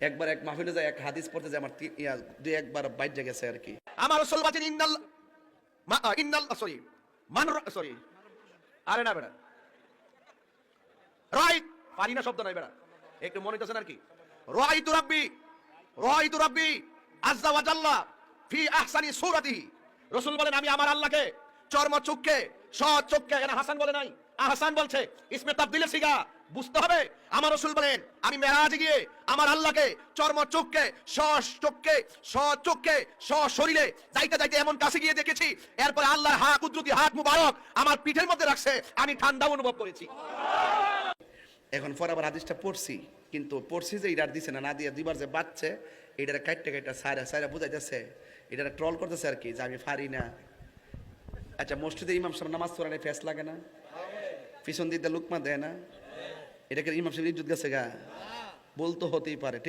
একবার এক মাহফিলে যায় এক হাদিস পড়তে যায় আমার দুই একবার বাইরে গেছে আর কি। আমার রাসূল বলেন ইন্নাল সরি মান সরি আরে না বেটা রাইট পারি না শব্দ নাই বেটা একটু মনে হইতেছে আর কি রাইতু রাব্বি আযজা ওয়া জাল্লা ফি আহসানি সূরাতিহি। রাসূল বলেন আমি আমার আল্লাহকে চর্ম চক্ষে সৎ চক্ষে, এখানে হাসান বলে নাই আহসান বলছে, ইসমে তাবদীলে সিগা বুঝতে হবে। আমার রাসূল বলেন আমি মেরাজে গিয়ে আমার আল্লাহকে চর্ম চক্ষে সৎ চক্ষে শরীরে যাইতে যাইতে এমন কাছে গিয়ে দেখেছি, এরপরে আল্লাহর কুদরতি হাত মুবারক আমার পিঠের মধ্যে রাখছে, আমি ঠান্ডা অনুভব করেছি। এখন পর আবার হাদিসটা পড়ছি, কিন্তু পড়ছি যে এটার দিছে না, না দিয়ে দিবার যে বাচ্চে এটার কাইটটা সাইরা বুঝাইতেছে, এটার ট্রল করতেছে আর কি যে আমি পারি না। আচ্ছা, মসজিদে ইমাম সাহেব নামাজ পড়ালে ফেস লাগে না, পিছন দিতে লুকমা দেয় না, এটাকে ইমাম সাহেব ইজ্জত গেছে গা, বলতো হতেই পারে ঠিক।